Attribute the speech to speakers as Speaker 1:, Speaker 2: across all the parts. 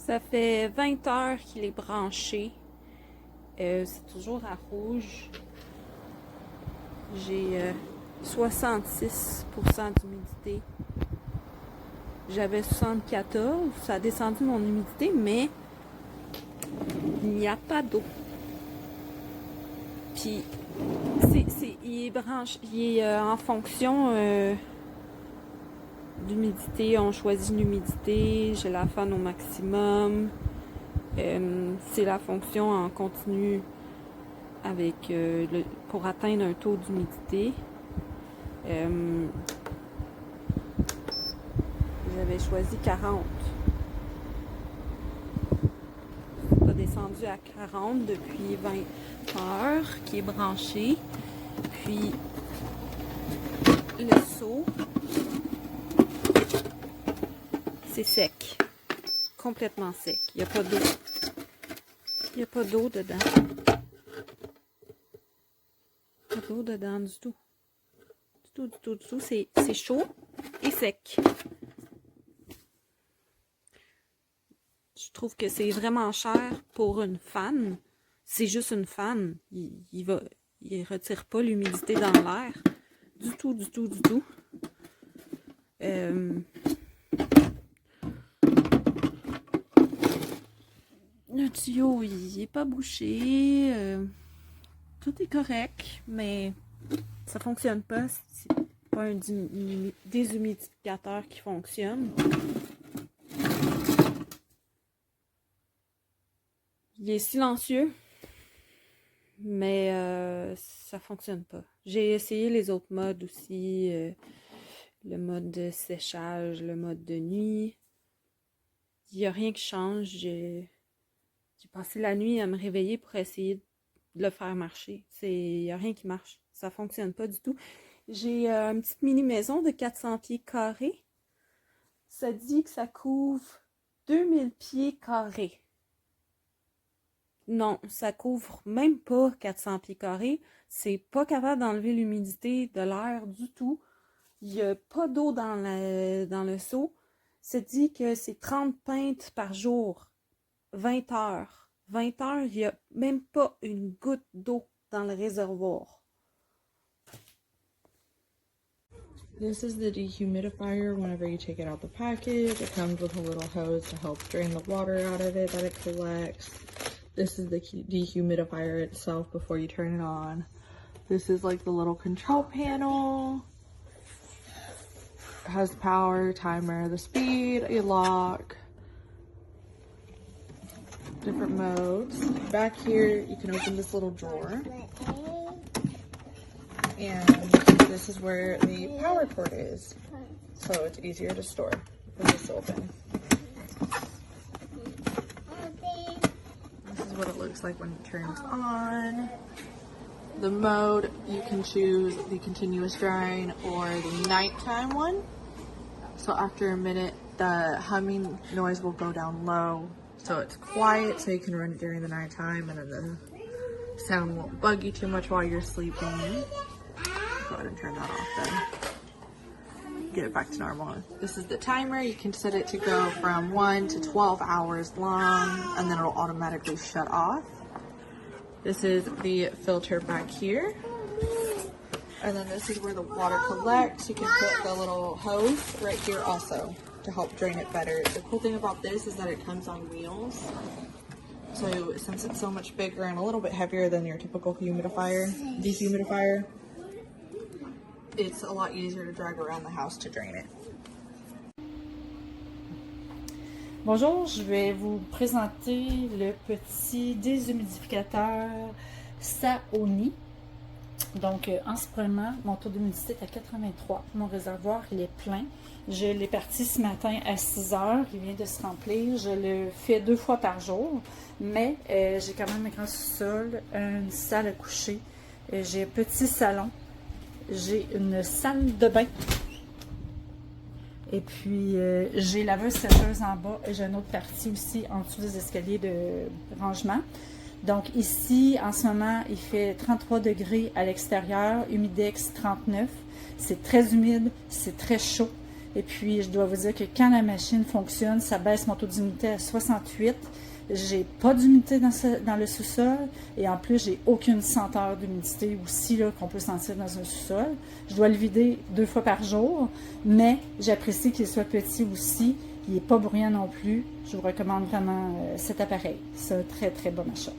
Speaker 1: Ça fait 20 heures qu'il est branché. C'est toujours à rouge. J'ai 66% d'humidité. J'avais 74. Ça a descendu mon humidité, mais il n'y a pas d'eau. Puis, il est branché, il est en fonction d'humidité. On choisit l'humidité. J'ai la fan au maximum. C'est la fonction en continu avec pour atteindre un taux d'humidité. J'avais choisi 40. Ça a descendu à 40 depuis 20 heures qui est branché. Puis le seau, c'est sec. Complètement sec. Il n'y a pas d'eau. Il n'y a pas d'eau dedans. Pas d'eau dedans du tout. Du tout. C'est chaud et sec. Je trouve que c'est vraiment cher pour une fan. C'est juste une fan. Il retire pas l'humidité dans l'air. Du tout. Le tuyau, il est pas bouché. Tout est correct, mais ça fonctionne pas. C'est pas un déshumidificateur qui fonctionne. Il est silencieux, mais ça fonctionne pas. J'ai essayé les autres modes aussi, le mode de séchage, le mode de nuit. Il n'y a rien qui change. J'ai passé la nuit à me réveiller pour essayer de le faire marcher. Il n'y a rien qui marche. Ça fonctionne pas du tout. J'ai une petite mini-maison de 400 pieds carrés. Ça dit que ça couvre 2000 pieds carrés. Non, ça couvre même pas 400 pieds carrés. C'est pas capable d'enlever l'humidité de l'air du tout. Il n'y a pas d'eau dans le seau. Ça dit que c'est 30 pintes par jour. 20 heures. 20 heures, il n'y a même pas une goutte d'eau dans le réservoir.
Speaker 2: This is the dehumidifier. Whenever you take it out the package, it comes with a little hose to help drain the water out of it that it collects. This is the dehumidifier itself before you turn it on. This is like the little control panel. It has power, timer, the speed, a lock, different modes. Back here, you can open this little drawer. And this is where the power cord is. So it's easier to store with this open. This is what it looks like when it turns on. The mode, you can choose the continuous drying or the nighttime one. So after a minute, the humming noise will go down low. So it's quiet, so you can run it during the nighttime, and then the sound won't bug you too much while you're sleeping. Go ahead and turn that off then. Get it back to normal. This is the timer. You can set it to go from 1 to 12 hours long, and then it'll automatically shut off. This is the filter back here. And then this is where the water collects. You can put the little hose right here also to help drain it better. The cool thing about this is that it comes on wheels. So since it's so much bigger and a little bit heavier than your typical dehumidifier, it's a lot easier to drag around the house to drain it.
Speaker 3: Bonjour, je vais vous présenter le petit déshumidificateur Saoni. Donc, en ce moment, mon taux d'humidité est à 83. Mon réservoir, il est plein. Je l'ai parti ce matin à 6 heures. Il vient de se remplir. Je le fais 2 fois par jour. Mais j'ai quand même un grand sous-sol, une salle à coucher. J'ai un petit salon. J'ai une salle de bain. Et puis, j'ai laveuse sécheuse en bas. Et j'ai une autre partie aussi en dessous des escaliers de rangement. Donc ici, en ce moment, il fait 33 degrés à l'extérieur, humidex 39. C'est très humide, c'est très chaud. Et puis, je dois vous dire que quand la machine fonctionne, ça baisse mon taux d'humidité à 68. J'ai pas d'humidité dans le sous-sol et en plus, j'ai aucune senteur d'humidité aussi là, qu'on peut sentir dans un sous-sol. Je dois le vider 2 fois par jour, mais j'apprécie qu'il soit petit aussi. Il n'est pas bruyant non plus. Je vous recommande vraiment cet appareil. C'est un très, très bon achat.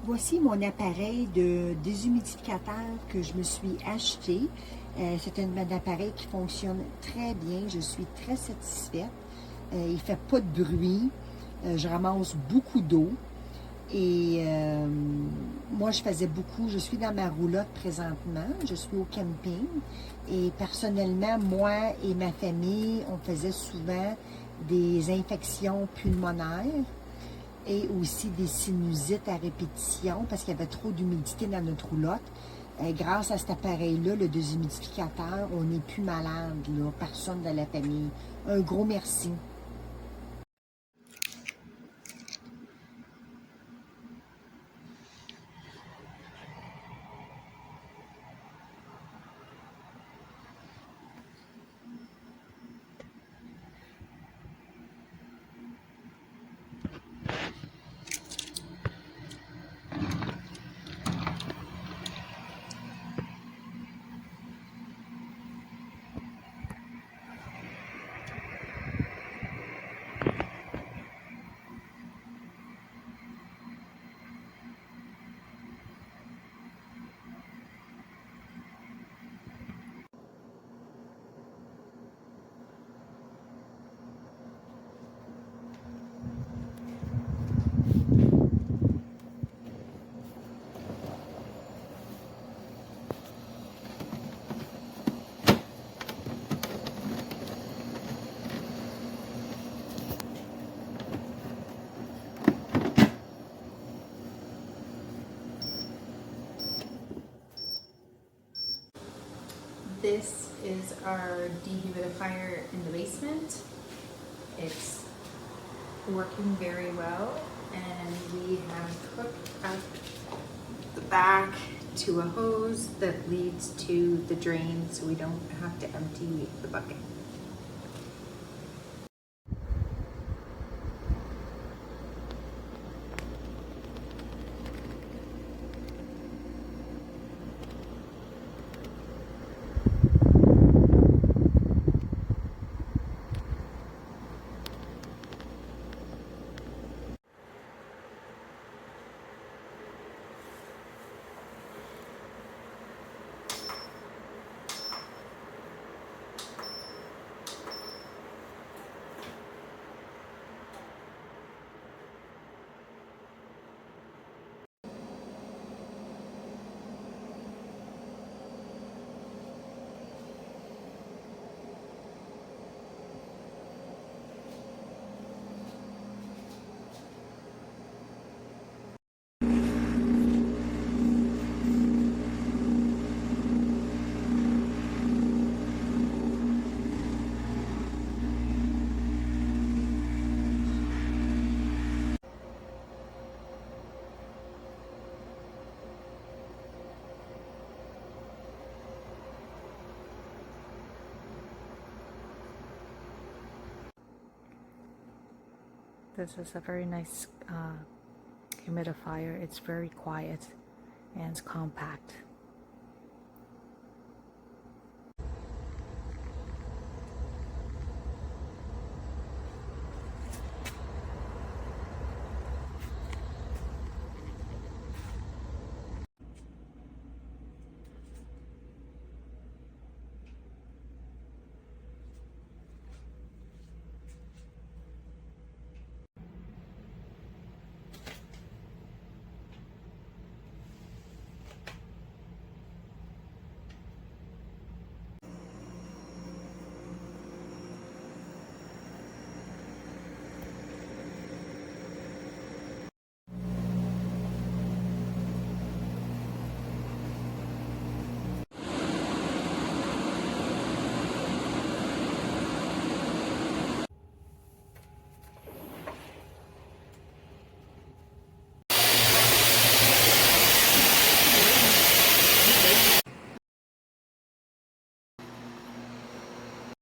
Speaker 4: Voici mon appareil de déshumidificateur que je me suis acheté. C'est un appareil qui fonctionne très bien. Je suis très satisfaite. Il ne fait pas de bruit. Je ramasse beaucoup d'eau. Et moi, je suis dans ma roulotte présentement. Je suis au camping. Et personnellement, moi et ma famille, on faisait souvent des infections pulmonaires et aussi des sinusites à répétition parce qu'il y avait trop d'humidité dans notre roulotte. Grâce à cet appareil-là, le déshumidificateur, on n'est plus malade, là, personne de la famille. Un gros merci.
Speaker 5: This is our dehumidifier in the basement. It's working very well, and we have hooked up the back to a hose that leads to the drain so we don't have to empty the bucket.
Speaker 2: This is a very nice humidifier. It's very quiet and it's compact.